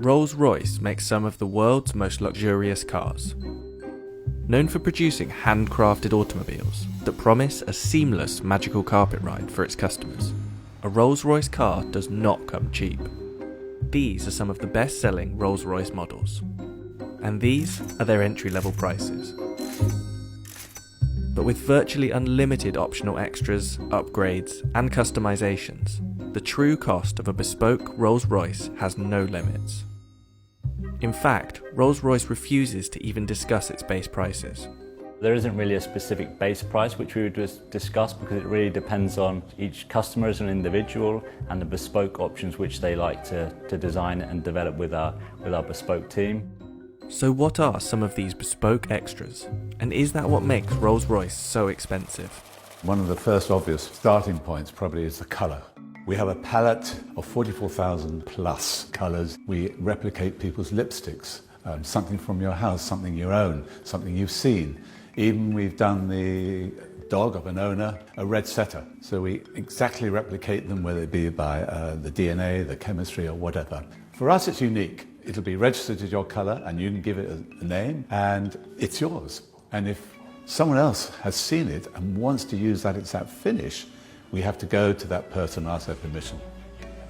Rolls-Royce makes some of the world's most luxurious cars. Known for producing handcrafted automobiles that promise a seamless magical carpet ride for its customers, a Rolls-Royce car does not come cheap. These are some of the best-selling Rolls-Royce models, and these are their entry-level prices. But with virtually unlimited optional extras, upgrades, and customizations, the true cost of a bespoke Rolls-Royce has no limits. In fact, Rolls-Royce refuses to even discuss its base prices. There isn't really a specific base price which we would discuss because it really depends on each customer as an individual and the bespoke options which they like to design and develop with our bespoke team. So what are some of these bespoke extras? And is that what makes Rolls-Royce so expensive? One of the first obvious starting points probably is the colour. We have a palette of 44,000 plus colours. We replicate people's lipsticks, something from your house, something you own, something you've seen. Even we've done the dog of an owner, a red setter. So we exactly replicate them, whether it be by the DNA, the chemistry or whatever. For us it's unique. It'll be registered as your colour and you can give it a name and it's yours. And if someone else has seen it and wants to use that exact finish, we have to go to that person and ask their permission.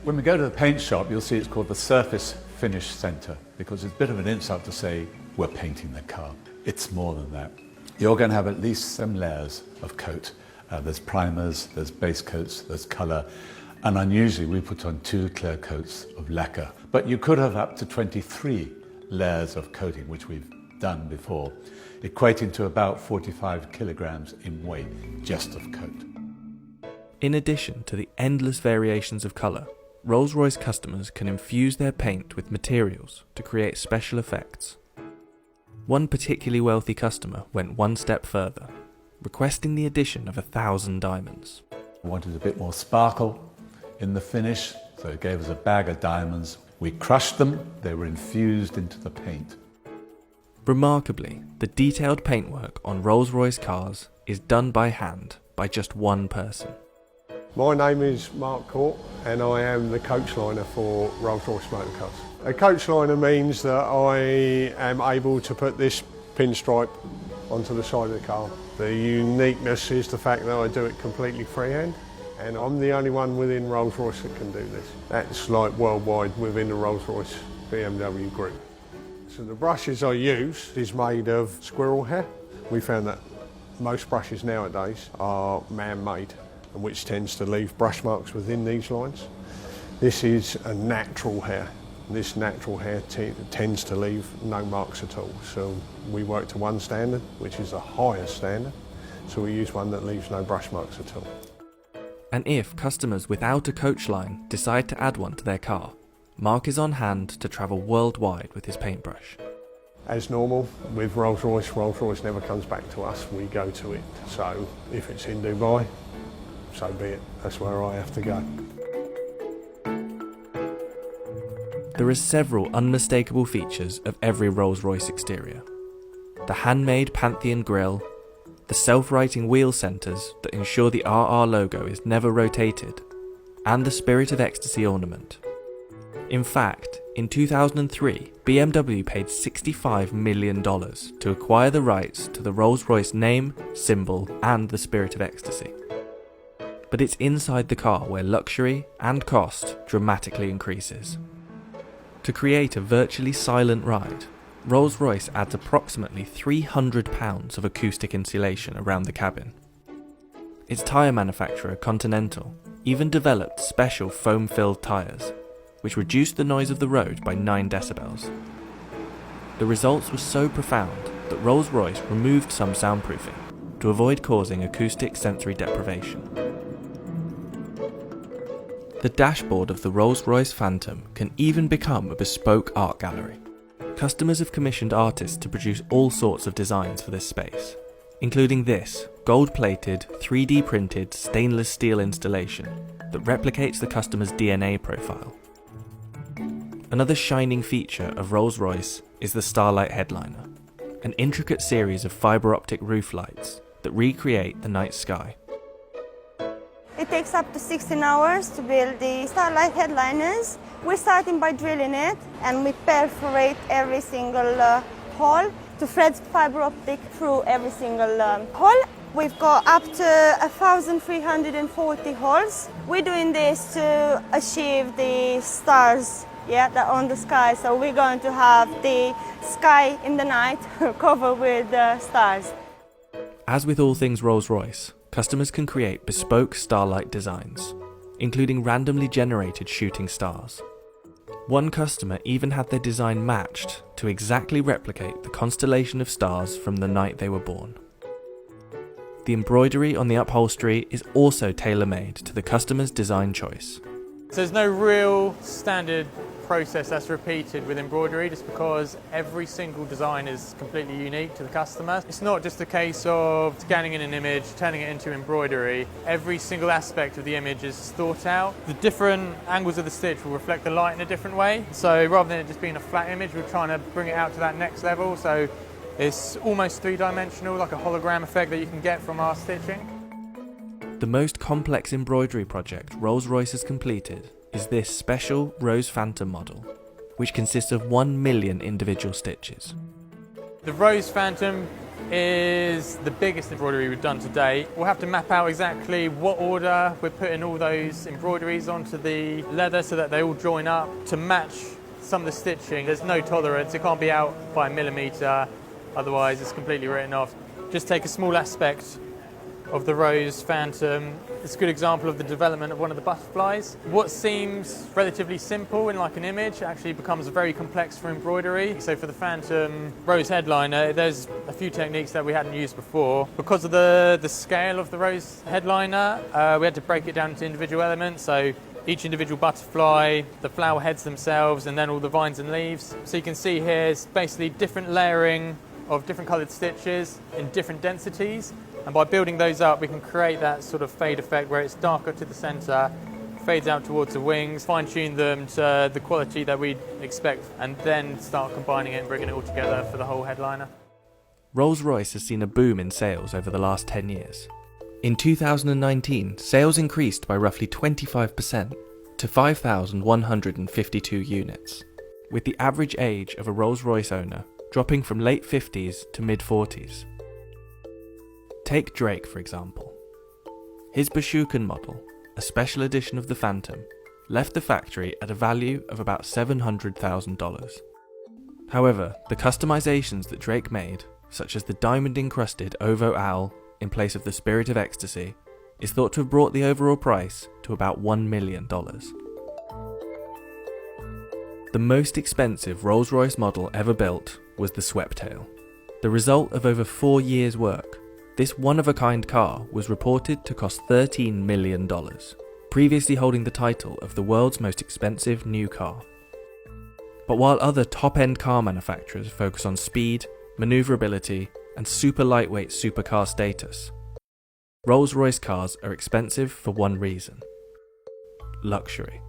When we go to the paint shop, you'll see it's called the Surface Finish Centre because it's a bit of an insult to say we're painting the car. It's more than that. You're going to have at least some layers of coat. There's primers, there's base coats, there's colour, and unusually we put on 2 clear coats of lacquer. But you could have up to 23 layers of coating, which we've done before, equating to about 45 kilograms in weight just of coat. In addition to the endless variations of colour, Rolls-Royce customers can infuse their paint with materials to create special effects. One particularly wealthy customer went one step further, requesting the addition of 1,000 diamonds. We wanted a bit more sparkle in the finish, so it gave us a bag of diamonds. We crushed them, they were infused into the paint. Remarkably, the detailed paintwork on Rolls-Royce cars is done by hand by just one person. My name is Mark Court and I am the coach liner for Rolls-Royce Motor Cars. A coach liner means that I am able to put this pinstripe onto the side of the car. The uniqueness is the fact that I do it completely freehand and I'm the only one within Rolls-Royce that can do this. That's like worldwide within the Rolls-Royce BMW group. So the brushes I use is made of squirrel hair. We found that most brushes nowadays are man-made, and which tends to leave brush marks within these lines. This is a natural hair. This natural hair tends to leave no marks at all. So we work to one standard, which is the highest standard. So we use one that leaves no brush marks at all. And if customers without a coach line decide to add one to their car, Mark is on hand to travel worldwide with his paintbrush. As normal, with Rolls-Royce, Rolls-Royce never comes back to us, we go to it. So if it's in Dubai, so be it, that's where I have to go. There are several unmistakable features of every Rolls-Royce exterior. The handmade Pantheon grille, the self-righting wheel centres that ensure the RR logo is never rotated, and the Spirit of Ecstasy ornament. In fact, in 2003, BMW paid $65 million to acquire the rights to the Rolls-Royce name, symbol, and the Spirit of Ecstasy. But it's inside the car where luxury and cost dramatically increases. To create a virtually silent ride, Rolls-Royce adds approximately £300 of acoustic insulation around the cabin. Its tyre manufacturer, Continental, even developed special foam-filled tyres, which reduced the noise of the road by 9 decibels. The results were so profound that Rolls-Royce removed some soundproofing to avoid causing acoustic sensory deprivation. The dashboard of the Rolls-Royce Phantom can even become a bespoke art gallery. Customers have commissioned artists to produce all sorts of designs for this space, including this gold-plated, 3D printed stainless steel installation that replicates the customer's DNA profile. Another shining feature of Rolls-Royce is the Starlight headliner, an intricate series of fibre optic roof lights that recreate the night sky. It takes up to 16 hours to build the Starlight headliners, We're starting by drilling it, and we perforate every single hole to thread fiber optic through every single hole. We've got up to 1,340 holes. We're doing this to achieve the stars, that are on the sky. So we're going to have the sky in the night covered with stars. As with all things Rolls-Royce, customers can create bespoke starlight designs, including randomly generated shooting stars. One customer even had their design matched to exactly replicate the constellation of stars from the night they were born. The embroidery on the upholstery is also tailor-made to the customer's design choice. So there's no real standard process that's repeated with embroidery, just because every single design is completely unique to the customer. It's not just a case of scanning in an image, turning it into embroidery. Every single aspect of the image is thought out. The different angles of the stitch will reflect the light in a different way. So rather than it just being a flat image, we're trying to bring it out to that next level. So it's almost three-dimensional, like a hologram effect that you can get from our stitching. The most complex embroidery project Rolls-Royce has completed is this special Rose Phantom model, which consists of 1 million individual stitches. The Rose Phantom is the biggest embroidery we've done to date. We'll have to map out exactly what order we're putting all those embroideries onto the leather so that they all join up to match some of the stitching. There's no tolerance, it can't be out by a millimetre, otherwise it's completely written off. Just take a small aspect of the Rose Phantom. It's a good example of the development of one of the butterflies. What seems relatively simple in like an image actually becomes very complex for embroidery. So for the Phantom Rose headliner, there's a few techniques that we hadn't used before. Because of the scale of the Rose headliner, we had to break it down into individual elements. So each individual butterfly, the flower heads themselves, and then all the vines and leaves. So you can see here it's basically different layering of different coloured stitches in different densities. And by building those up, we can create that sort of fade effect where it's darker to the centre, fades out towards the wings, fine-tune them to the quality that we'd expect, and then start combining it and bringing it all together for the whole headliner. Rolls-Royce has seen a boom in sales over the last 10 years. In 2019, sales increased by roughly 25% to 5,152 units, with the average age of a Rolls-Royce owner dropping from late 50s to mid-40s. Take Drake, for example. His Bashukan model, a special edition of the Phantom, left the factory at a value of about $700,000. However, the customizations that Drake made, such as the diamond-encrusted Ovo Owl in place of the Spirit of Ecstasy, is thought to have brought the overall price to about $1 million. The most expensive Rolls-Royce model ever built was the Sweptail. The result of over 4 years' work, this one-of-a-kind car was reported to cost $13 million, previously holding the title of the world's most expensive new car. But while other top-end car manufacturers focus on speed, manoeuvrability, and super lightweight supercar status, Rolls-Royce cars are expensive for one reason: luxury.